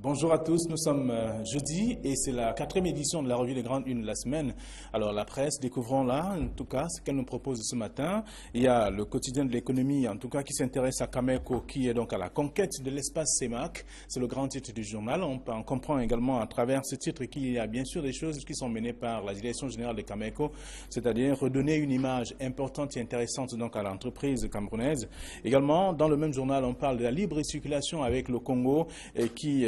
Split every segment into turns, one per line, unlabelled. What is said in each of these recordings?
Bonjour à tous, nous sommes jeudi et c'est la 4e édition de la revue des grandes unes de la semaine. Alors la presse, découvrons là, en tout cas, ce qu'elle nous propose ce matin. Il y a le quotidien de l'économie, en tout cas, qui s'intéresse à Cameco, qui est donc à la conquête de l'espace CEMAC. C'est le grand titre du journal. On comprend également à travers ce titre qu'il y a bien sûr des choses qui sont menées par la direction générale de Cameco, c'est-à-dire redonner une image importante et intéressante donc à l'entreprise camerounaise. Également, dans le même journal, on parle de la libre circulation avec le Congo qui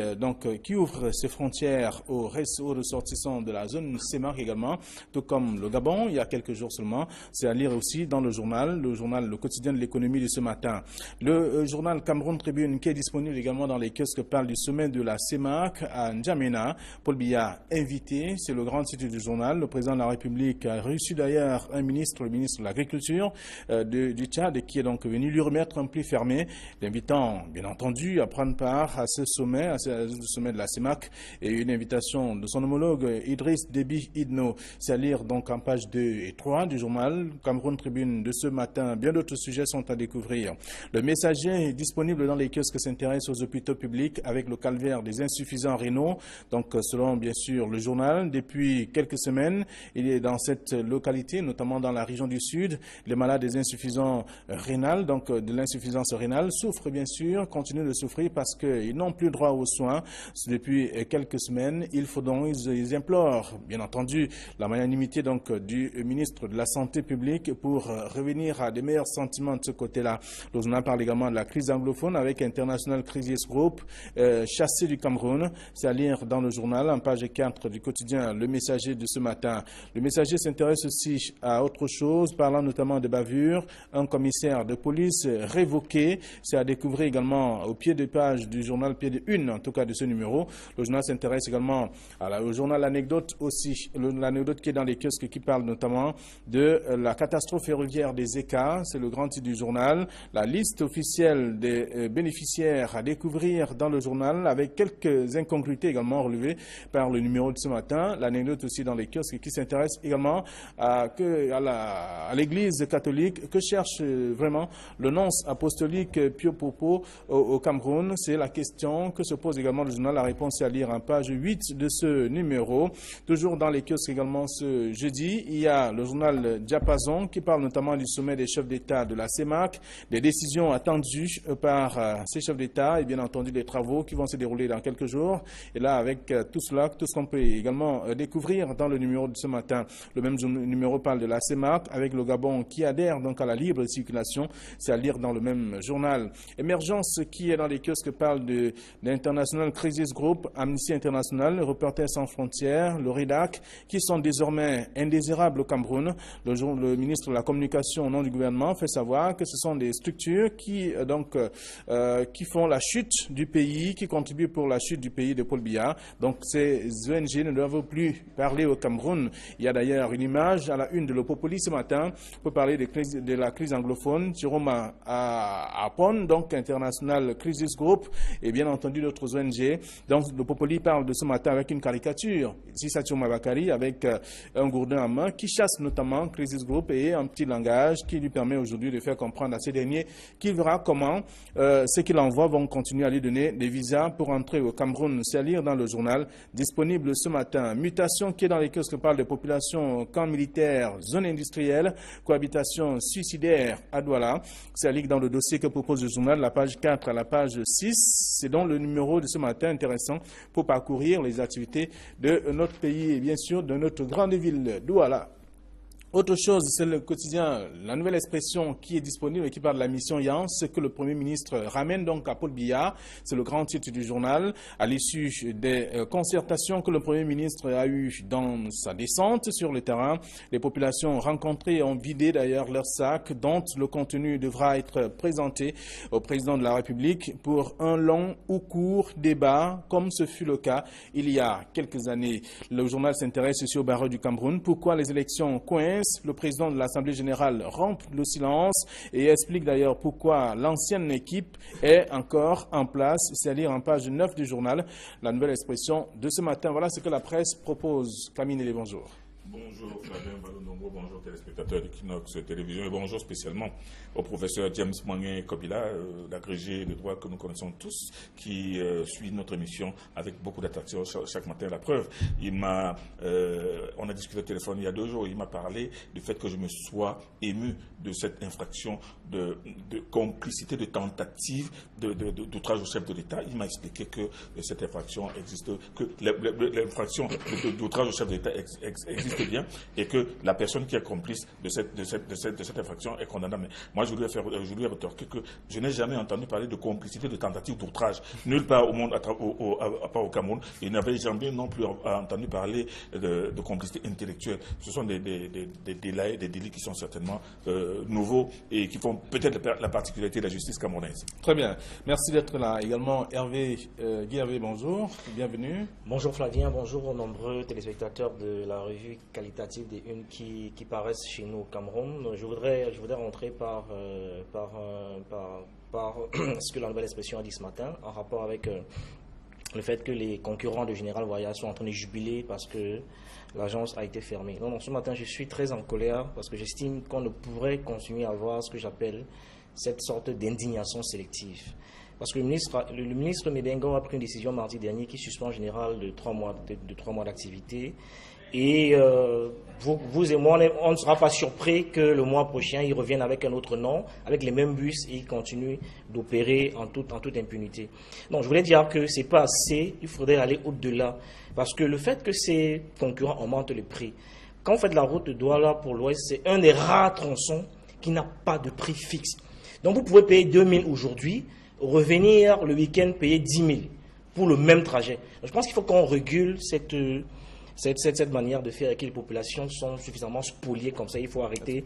ouvre ses frontières aux ressortissants de la zone CEMAC également, tout comme le Gabon, il y a quelques jours seulement. C'est à lire aussi dans le journal, le quotidien de l'économie de ce matin. Le journal Cameroun Tribune, qui est disponible également dans les kiosques, parle du sommet de la CEMAC à N'Djamena. Paul Biya invité, c'est le grand titre du journal. Le président de la République a reçu d'ailleurs le ministre de l'Agriculture du Tchad, qui est donc venu lui remettre un pli fermé, l'invitant bien entendu à prendre part à ce sommet, le sommet de la CEMAC, et une invitation de son homologue Idriss Déby Itno. C'est à lire donc en page 2 et 3 du journal Cameroun Tribune de ce matin. Bien d'autres sujets sont à découvrir. Le Messager est disponible dans les kiosques s'intéresse aux hôpitaux publics avec le calvaire des insuffisants rénaux. Donc selon bien sûr le journal, depuis quelques semaines, il est dans cette localité, notamment dans la région du Sud, les malades des insuffisants rénals, donc de l'insuffisance rénale, souffrent bien sûr, continuent de souffrir parce qu'ils n'ont plus droit aux soins. Depuis quelques semaines, ils implorent, bien entendu, la magnanimité donc du ministre de la Santé publique pour revenir à des meilleurs sentiments de ce côté-là. Le journal parle également de la crise anglophone avec International Crisis Group, chassé du Cameroun. C'est à lire dans le journal, en page 4 du quotidien Le Messager de ce matin. Le Messager s'intéresse aussi à autre chose, parlant notamment de bavures. Un commissaire de police révoqué. C'est à découvrir également au pied de page du journal, pied de une en tout cas de ce numéro. Le journal s'intéresse également au journal L'Anecdote aussi, l'anecdote qui est dans les kiosques qui parle notamment de la catastrophe ferroviaire des ECA, c'est le grand titre du journal. La liste officielle des bénéficiaires à découvrir dans le journal avec quelques incongruités également relevées par le numéro de ce matin. L'anecdote aussi dans les kiosques qui s'intéresse également à l'église catholique que cherche vraiment le nonce apostolique Pio Popo au Cameroun. C'est la question que se pose également le journal. La réponse est à lire en page 8 de ce numéro. Toujours dans les kiosques également ce jeudi, il y a le journal Diapason qui parle notamment du sommet des chefs d'État de la CEMAC, des décisions attendues par ces chefs d'État et bien entendu des travaux qui vont se dérouler dans quelques jours. Et là, avec tout cela, tout ce qu'on peut également découvrir dans le numéro de ce matin. Le même numéro parle de la CEMAC avec le Gabon qui adhère donc à la libre circulation. C'est à lire dans le même journal. Émergence qui est dans les kiosques parle de l'International Crisis Group, Amnesty International, Reporters sans frontières, le RIDAC, qui sont désormais indésirables au Cameroun. Le ministre de la Communication au nom du gouvernement fait savoir que ce sont des structures qui font la chute du pays, qui contribuent pour la chute du pays de Paul Biya. Donc ces ONG ne doivent plus parler au Cameroun. Il y a d'ailleurs une image à la une de l'Opopoli ce matin pour parler de la crise anglophone. Jérôme Apon, donc International Crisis Group, et bien entendu d'autres ONG. Donc l'Opopoli parle de ce matin avec une caricature, Sissatio Mabakari, avec un gourdin à main qui chasse notamment Crisis Group et un petit langage qui lui permet aujourd'hui de faire comprendre à ces derniers qu'il verra comment ceux qui l'envoient vont continuer à lui donner des visas pour entrer au Cameroun. C'est à lire dans le journal disponible ce matin. Mutation qui est dans les kiosques parle de population, camp militaire, zone industrielle, cohabitation suicidaire à Douala. C'est à lire dans le dossier que propose le journal, la page 4 à la page 6. C'est donc le numéro de ce matin intéressant pour parcourir les activités de notre pays et bien sûr de notre grande ville Douala. Autre chose, c'est le quotidien, la nouvelle expression qui est disponible et qui parle de la mission Yance, que le Premier ministre ramène donc à Paul Biya. C'est le grand titre du journal. À l'issue des concertations que le Premier ministre a eues dans sa descente sur le terrain, les populations rencontrées ont vidé d'ailleurs leurs sacs dont le contenu devra être présenté au président de la République pour un long ou court débat, comme ce fut le cas il y a quelques années. Le journal s'intéresse aussi au barreau du Cameroun. Pourquoi les élections coincent? Le président de l'Assemblée générale rompt le silence et explique d'ailleurs pourquoi l'ancienne équipe est encore en place. C'est à lire en page 9 du journal, la nouvelle expression de ce matin. Voilà ce que la presse propose. Camille Nélé, bonjour.
Bonjour Flavien Balonongo. bonjour téléspectateurs d'Equinox Télévision et bonjour spécialement au professeur James Mangé Kobila, l'agrégé de droit que nous connaissons tous, qui suit notre émission avec beaucoup d'attention chaque matin. La preuve, on a discuté au téléphone il y a 2 jours, il m'a parlé du fait que je me sois ému de cette infraction de complicité, de tentative d'outrage au chef de l'État. Il m'a expliqué que cette infraction existe, que l'infraction d'outrage au chef de l'État existe bien et que la personne qui est complice de cette infraction est condamnable. Moi, je lui ai rétorqué que je n'ai jamais entendu parler de complicité, de tentative d'outrage, nulle part au monde, à part au Cameroun. Et n'avait jamais non plus entendu parler de complicité intellectuelle. Ce sont des délits qui sont certainement nouveaux et qui font peut-être la particularité de la justice camerounaise.
Très bien. Merci d'être là. Également, Guy Hervé, bonjour. Bienvenue.
Bonjour Flavien, bonjour aux nombreux téléspectateurs de la revue qualitative des Unes qui paraissent chez nous au Cameroun. Je voudrais rentrer par ce que la nouvelle expression a dit ce matin, en rapport avec le fait que les concurrents de Général Voyage sont en train de jubiler parce que l'agence a été fermée. Non, ce matin, je suis très en colère parce que j'estime qu'on ne pourrait continuer à avoir ce que j'appelle cette sorte d'indignation sélective. Parce que le ministre Mebengo a pris une décision mardi dernier qui suspend en général de 3 mois d'activité. Et vous et moi, on ne sera pas surpris que le mois prochain, ils reviennent avec un autre nom, avec les mêmes bus, et ils continuent d'opérer en toute impunité. Donc, je voulais dire que ce n'est pas assez, il faudrait aller au-delà. Parce que le fait que ces concurrents augmentent le prix, quand vous faites la route de Douala pour l'Ouest, c'est un des rares tronçons qui n'a pas de prix fixe. Donc, vous pouvez payer 2 000 aujourd'hui, revenir le week-end payer 10 000 pour le même trajet. Donc, je pense qu'il faut qu'on régule cette manière de faire et que les populations sont suffisamment spoliées comme ça. Il faut arrêter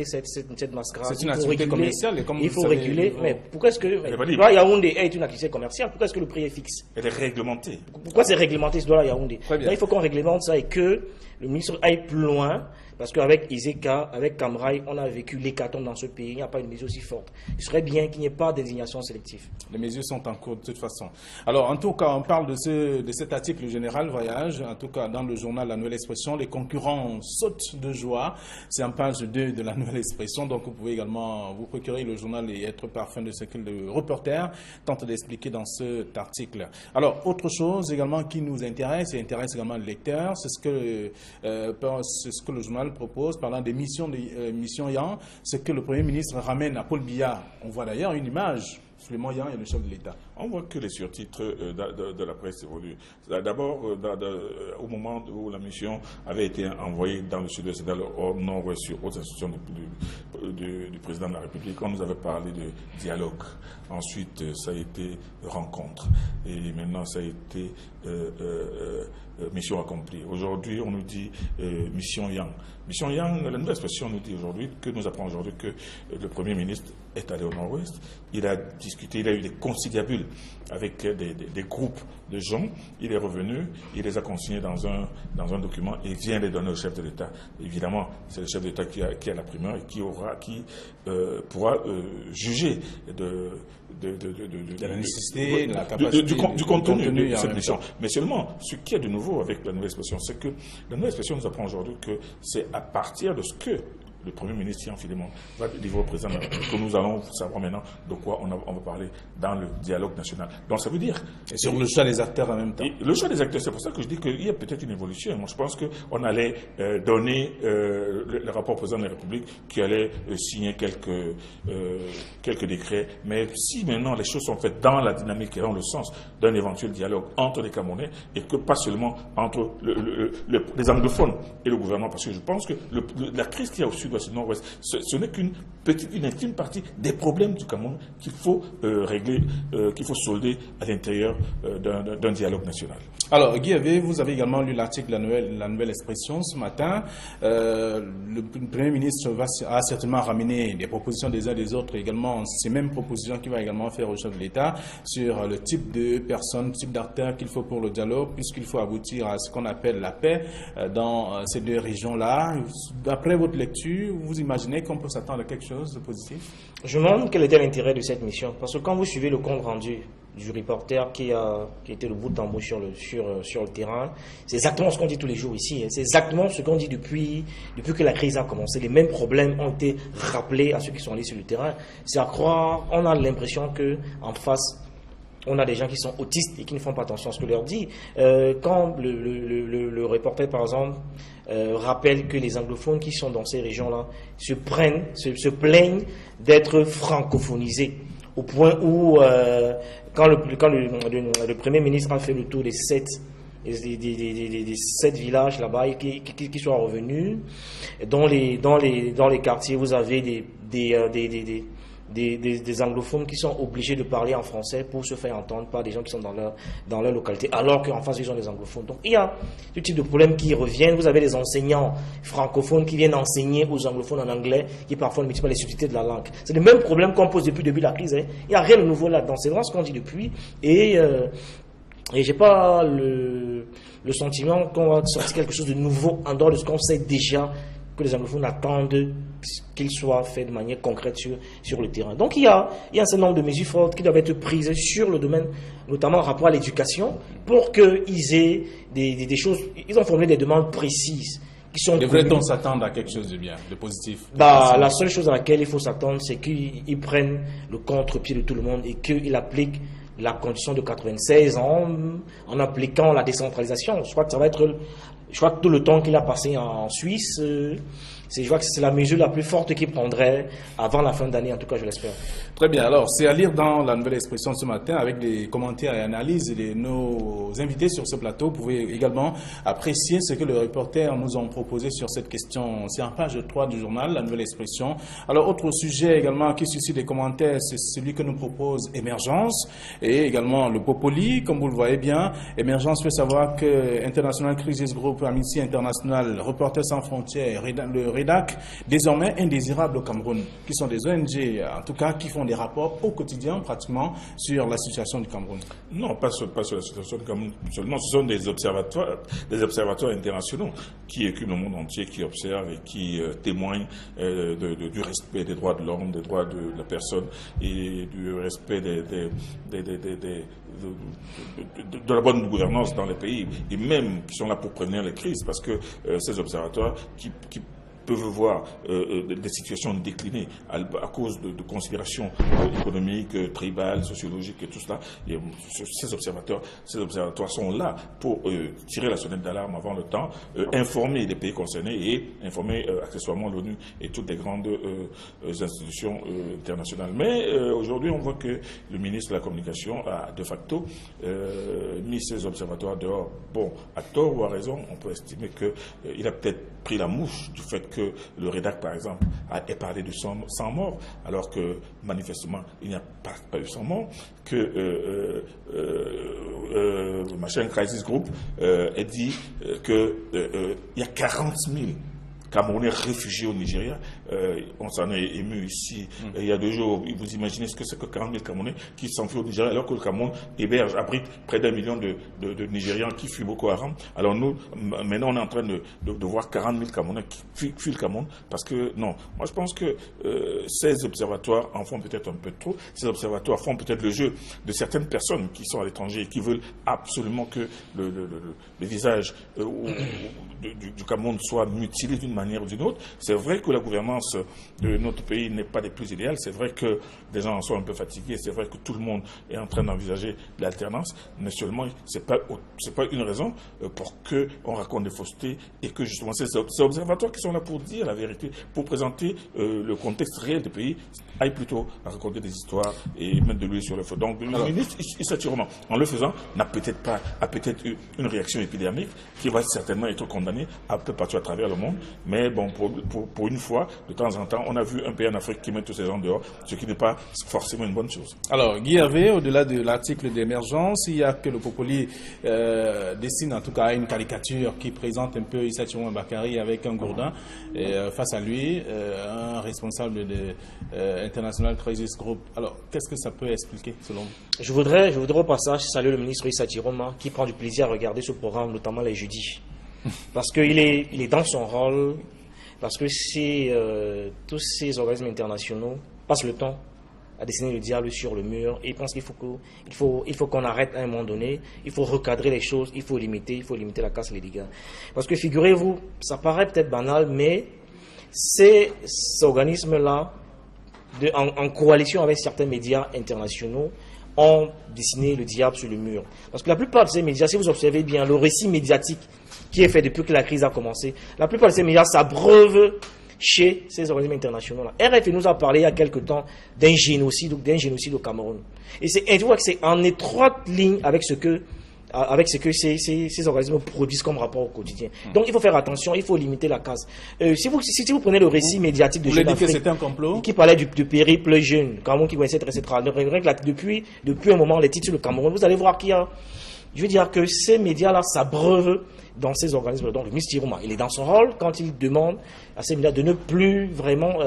cette mascarade.
C'est une activité commerciale. Et comme
il faut réguler. Mais pourquoi est-ce que Yaoundé est une activité commerciale? Pourquoi est-ce que le prix est fixe?
Elle est réglementée.
Pourquoi c'est réglementé ce doigt-là, Yaoundé? Il faut qu'on réglemente ça et que le ministre aille plus loin. Parce qu'avec Izeka, avec Kamraï, on a vécu l'hécatombe dans ce pays. Il n'y a pas une mesure aussi forte. Il serait bien qu'il n'y ait pas d'indignation sélective.
Les mesures sont en cours de toute façon. Alors, en tout cas, on parle de cet article Général Voyage. En tout cas, dans le journal La Nouvelle Expression, les concurrents sautent de joie. C'est en page 2 de La Nouvelle Expression. Donc, vous pouvez également vous procurer le journal et être parfum de ce que le reporter tente d'expliquer dans cet article. Alors, autre chose également qui nous intéresse et intéresse également le lecteur, c'est ce que le journal propose parlant des missions Yan, c'est que le Premier ministre ramène à Paul Biya. On voit d'ailleurs une image, Clément Yan et le chef de l'État.
On voit que les surtitres de la presse évoluent. D'abord, au moment où la mission avait été envoyée dans le sud-est, dans le nord-ouest, sur haute institutions du président de la République, on nous avait parlé de dialogue. Ensuite, ça a été rencontre. Et maintenant, ça a été mission accomplie. Aujourd'hui, on nous dit mission Yang. Mission Yang, la nouvelle expression nous dit aujourd'hui, que nous apprend aujourd'hui que le Premier ministre est allé au nord-ouest. Il a discuté, il a eu des conciliabules avec des groupes de gens. Il est revenu, il les a consignés dans un document et vient les donner au chef de l'État. Évidemment, c'est le chef de l'État qui a la primeur et qui pourra juger de
la nécessité, de la capacité,
du contenu de cette mission. Mais seulement, ce qui est de nouveau avec la nouvelle expression, c'est que la nouvelle expression nous apprend aujourd'hui que c'est à partir de ce que le Premier ministre Yan Filemon va livrer au président de la République que nous allons savoir maintenant de quoi on va parler dans le dialogue national. Donc ça veut dire...
Et sur le choix des acteurs en même temps.
Le choix des acteurs, c'est pour ça que je dis qu'il y a peut-être une évolution. Moi, je pense qu'on allait donner le rapport au président de la République qui allait signer quelques décrets. Mais si maintenant les choses sont faites dans la dynamique et dans le sens d'un éventuel dialogue entre les Camerounais et que pas seulement entre les anglophones et le gouvernement, parce que je pense que la crise qu'il y a au sud-ouest et nord-ouest, ce n'est qu'une intime partie des problèmes du Cameroun qu'il faut régler, qu'il faut solder à l'intérieur d'un dialogue national.
Alors, Guy Hervé, vous avez également lu l'article de la Nouvelle Expression ce matin. Le Premier ministre a certainement ramené des propositions des uns des autres, également ces mêmes propositions qu'il va également faire au chef de l'État sur le type de personnes, type d'acteurs qu'il faut pour le dialogue, puisqu'il faut aboutir à ce qu'on appelle la paix dans ces 2 régions-là. D'après votre lecture, vous imaginez qu'on peut s'attendre à quelque chose de positif?
Je me demande quel était l'intérêt de cette mission, parce que quand vous suivez le compte rendu du reporter qui était le bout de tambour sur le terrain. C'est exactement ce qu'on dit tous les jours ici. C'est exactement ce qu'on dit depuis que la crise a commencé. Les mêmes problèmes ont été rappelés à ceux qui sont allés sur le terrain. C'est à croire, on a l'impression qu'en face, on a des gens qui sont autistes et qui ne font pas attention à ce que leur dit. Quand le reporter, par exemple, rappelle que les anglophones qui sont dans ces régions-là se plaignent d'être francophonisés, au point où, quand le Premier ministre a fait le tour des 7 villages là-bas qui sont revenus, dans les quartiers, vous avez des anglophones qui sont obligés de parler en français pour se faire entendre par des gens qui sont dans leur localité, alors qu'en face, ils ont des anglophones. Donc, il y a ce type de problème qui reviennent. Vous avez des enseignants francophones qui viennent enseigner aux anglophones en anglais, qui parfois ne multiplient pas les subtilités de la langue. C'est le même problème qu'on pose depuis le début de la crise. Hein. Il n'y a rien de nouveau là-dedans. C'est vraiment ce qu'on dit depuis. Et j'ai pas le sentiment qu'on va sortir quelque chose de nouveau en dehors de ce qu'on sait déjà, que les anglophones attendent qu'il soit fait de manière concrète sur le terrain. Donc il y a un certain nombre de mesures fortes qui doivent être prises sur le domaine, notamment en rapport à l'éducation, pour qu'ils aient des choses. Ils ont formulé des demandes précises qui sont.
Devrait-on s'attendre à quelque chose de bien, de positif?
La seule chose à laquelle il faut s'attendre, c'est qu'ils prennent le contre-pied de tout le monde et qu'ils appliquent la condition de 96 ans en appliquant la décentralisation. Je crois que ça va être. Je crois que tout le temps qu'il a passé en Suisse, je vois que c'est la mesure la plus forte qu'il prendrait avant la fin d'année, en tout cas je l'espère.
Très bien, alors c'est à lire dans la Nouvelle Expression ce matin avec des commentaires et analyses de nos invités sur ce plateau. Vous pouvez également apprécier ce que les reporters nous ont proposé sur cette question. C'est en page 3 du journal, la Nouvelle Expression. Alors autre sujet également qui suscite des commentaires, c'est celui que nous propose Émergence et également le Popoli. Comme vous le voyez bien, Émergence fait savoir que International Crisis Group, Amnesty International, Reporters sans frontières, le REDAC, désormais indésirables au Cameroun, qui sont des ONG, en tout cas, qui font des rapports au quotidien, pratiquement, sur la situation du Cameroun.
Non, pas sur la situation du Cameroun seulement. Ce sont des observateurs internationaux qui écument le monde entier, qui observent et qui témoignent du respect des droits de l'homme, des droits de la personne et du respect de la bonne gouvernance dans les pays, et même qui sont là pour prévenir les crises, parce que ces observateurs qui peuvent voir des situations déclinées à cause de considérations économiques, tribales, sociologiques et tout cela. Et ces observateurs sont là pour tirer la sonnette d'alarme avant le temps, informer les pays concernés et informer accessoirement l'ONU et toutes les grandes institutions internationales. Mais aujourd'hui, on voit que le ministre de la Communication a de facto mis ces observateurs dehors. Bon, à tort ou à raison, on peut estimer qu'il a peut-être pris la mouche du fait que le REDAC, par exemple, ait parlé de 100 morts, alors que manifestement, il n'y a pas eu 100 morts, que machin Crisis Group ait dit qu'il y a 40 000 Camerounais réfugiés au Nigeria. On s'en est ému ici il y a 2 jours. Vous imaginez ce que c'est que 40 000 Camerounais qui s'enfuient au Nigeria, alors que le Cameroun abrite près d'1 million de Nigérians qui fuient Boko Haram. Alors nous, maintenant, on est en train de voir 40 000 Camerounais qui fuient le Cameroun, parce que non. Moi, je pense que ces observatoires en font peut-être un peu trop. Ces observatoires font peut-être le jeu de certaines personnes qui sont à l'étranger et qui veulent absolument que le visage du Cameroun soit mutilé d'une manière ou d'une autre. C'est vrai que la gouvernance de notre pays n'est pas des plus idéales. C'est vrai que les gens en sont un peu fatigués. C'est vrai que tout le monde est en train d'envisager l'alternance. Mais seulement, c'est pas une raison pour qu'on raconte des faussetés et que justement ces observatoires qui sont là pour dire la vérité, pour présenter le contexte réel du pays, aillent plutôt à raconter des histoires et mettre de l'huile sur le feu. Donc le ministre Issa Chiroma, en le faisant, a peut-être eu une réaction épidermique qui va certainement être condamnée un peu partout à travers le monde. Mais bon, pour une fois, de temps en temps, on a vu un pays en Afrique qui met tous ces gens dehors, ce qui n'est pas forcément une bonne chose.
Alors, Guy Hervé, au-delà de l'article d'émergence, il y a que le Popoli dessine en tout cas une caricature qui présente un peu Issa Chiroma Bakary avec un gourdin et face à lui, un responsable de International Crisis Group. Alors, qu'est-ce que ça peut expliquer selon vous?
Je voudrais au passage saluer le ministre Issa Chiroma qui prend du plaisir à regarder ce programme, notamment les jeudis. Parce qu'il est dans son rôle, parce que tous ces organismes internationaux passent le temps à dessiner le diable sur le mur. Et je pense qu'il faut qu'on arrête à un moment donné. Il faut recadrer les choses, il faut limiter la casse et les dégâts. Parce que figurez-vous, ça paraît peut-être banal, mais ces organismes-là, en coalition avec certains médias internationaux, ont dessiné le diable sur le mur. Parce que la plupart de ces médias, si vous observez bien le récit médiatique qui est fait depuis que la crise a commencé, la plupart de ces médias s'abreuvent chez ces organismes internationaux-là. RFI nous a parlé il y a quelque temps d'un génocide au Cameroun. Et je vois que c'est en étroite ligne avec ce que ces organismes produisent comme rapport au quotidien. Donc il faut faire attention, il faut limiter la casse. Si vous prenez le récit médiatique de Jeune Afrique,
c'était un complot
qui parlait du périple jeune, Cameroun qui connaissait très depuis un moment les titres sur le Cameroun, vous allez voir qu'il y a, je veux dire que ces médias-là s'abreuvent dans ces organismes. Donc le ministre Chirouma, il est dans son rôle quand il demande à ces médias de ne plus vraiment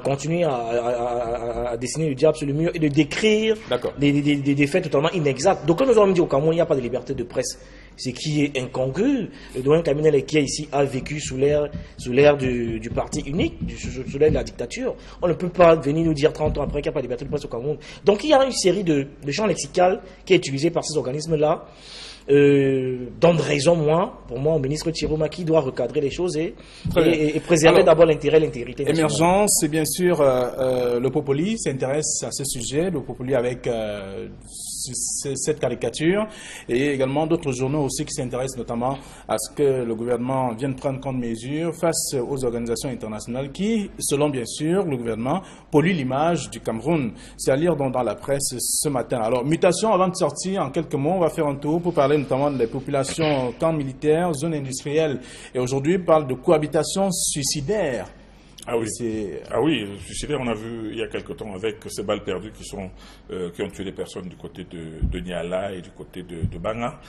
continuer à dessiner le diable sur le mur et de décrire des faits totalement inexacts. Donc, quand nous avons dit au Cameroun, il n'y a pas de liberté de presse, ce qui est incongru. Le doyen Kaminel qui est ici a vécu sous l'ère du parti unique, sous l'ère de la dictature. On ne peut pas venir nous dire 30 ans après qu'il n'y a pas de liberté de presse au Cameroun. Donc, il y a une série de champs lexicaux qui est utilisé par ces organismes-là. Donne raison, pour moi, au ministre Chirouma qui doit recadrer les choses et préserver d'abord l'intérêt et l'intégrité nationale.
Émergence, c'est bien sûr, le Popoli s'intéresse à ce sujet, le Popoli avec cette caricature, et également d'autres journaux aussi qui s'intéressent notamment à ce que le gouvernement vienne prendre compte mesures face aux organisations internationales qui, selon bien sûr le gouvernement, polluent l'image du Cameroun. C'est à lire dans la presse ce matin. Alors, mutation, avant de sortir, en quelques mots, on va faire un tour pour parler notamment des populations camps militaires, zones industrielles. Et aujourd'hui, on parle de cohabitation suicidaire.
Ah oui, suicidaire, on a vu il y a quelque temps avec ces balles perdues qui ont tué des personnes du côté de Niala et du côté de Banga.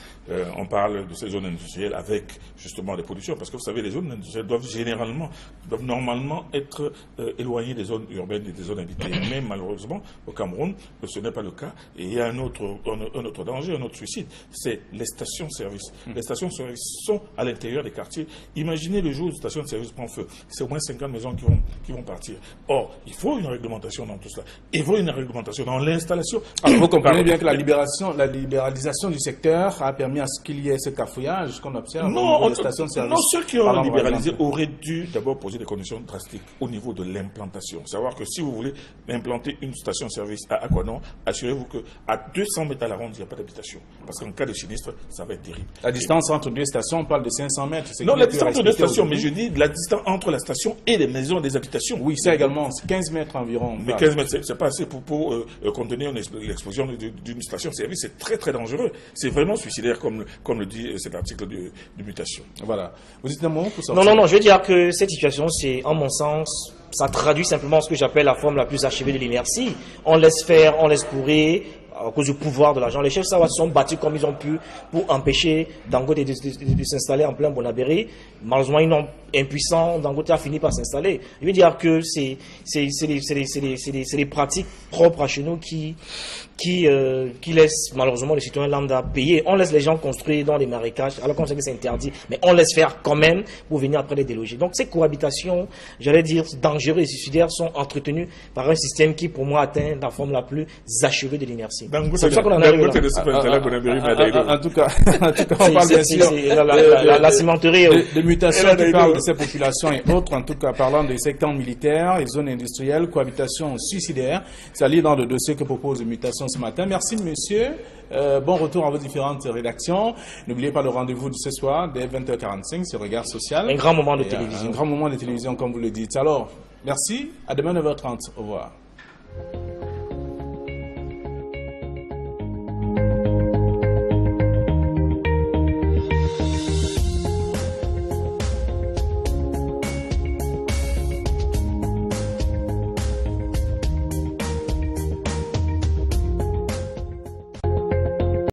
On parle de ces zones industrielles avec justement des pollutions, parce que vous savez, les zones industrielles doivent normalement être éloignées des zones urbaines et des zones habitées. Mais malheureusement, au Cameroun, ce n'est pas le cas. Et il y a un autre danger, un autre suicide, c'est les stations-service. Les stations-service sont à l'intérieur des quartiers. Imaginez le jour où une station-service prend feu. C'est au moins 50 maisons qui vont partir. Or, il faut une réglementation dans tout cela. Il faut une réglementation dans l'installation.
Alors, vous comprenez bien que la libéralisation du secteur a permis à ce qu'il y ait ce cafouillage qu'on observe dans les stations de service.
Non, ceux qui ont libéralisé auraient dû d'abord poser des conditions drastiques au niveau de l'implantation. Savoir que si vous voulez implanter une station-service à Aquanon, assurez-vous qu'à 200 mètres à la ronde, il n'y a pas d'habitation. Parce qu'en cas de sinistre, ça va être terrible.
La distance entre deux stations, on parle de 500 mètres.
Non, la distance entre deux stations, mais je dis la distance entre la station et les maisons des habitations.
Oui, ça également, c'est 15 mètres environ.
Mais 15 mètres, c'est pas assez pour contenir l'explosion d'une station-service. C'est très très dangereux. C'est vraiment suicidaire, comme le dit cet article de mutation.
Voilà. Vous dites un mot pour sortir?
Non, je veux dire que cette situation, c'est, en mon sens, ça traduit simplement ce que j'appelle la forme la plus achevée de l'inertie. On laisse faire, on laisse courir, à cause du pouvoir de l'argent. Les chefs Sawa se sont battus comme ils ont pu pour empêcher Dangote de s'installer en plein Bonabéry. Malheureusement, ils n'ont impuissants, Dangote a fini par s'installer. Je veux dire que c'est des pratiques propres à chez nous qui laissent malheureusement les citoyens lambda payer. On laisse les gens construire dans les marécages, alors qu'on sait que c'est interdit, mais on laisse faire quand même pour venir après les déloger. Donc ces cohabitations, j'allais dire, dangereuses et suicidaires sont entretenues par un système qui, pour moi, atteint la forme la plus achevée de l'inertie.
C'est ça qu'on en arrive
là. En tout cas, on parle bien sûr
la cimenterie
de mutations qui parlent de ces populations et autres, en tout cas parlant des secteurs militaires et zones industrielles, cohabitation suicidaire. C'est à lire dans le dossier que propose Mutation ce matin. Merci monsieur. Bon retour à vos différentes rédactions. N'oubliez pas le rendez-vous de ce soir dès 20h45 sur Regard Social.
Un grand moment de télévision.
Un grand moment de télévision comme vous le dites. Alors, merci. À demain 9h30. Au revoir.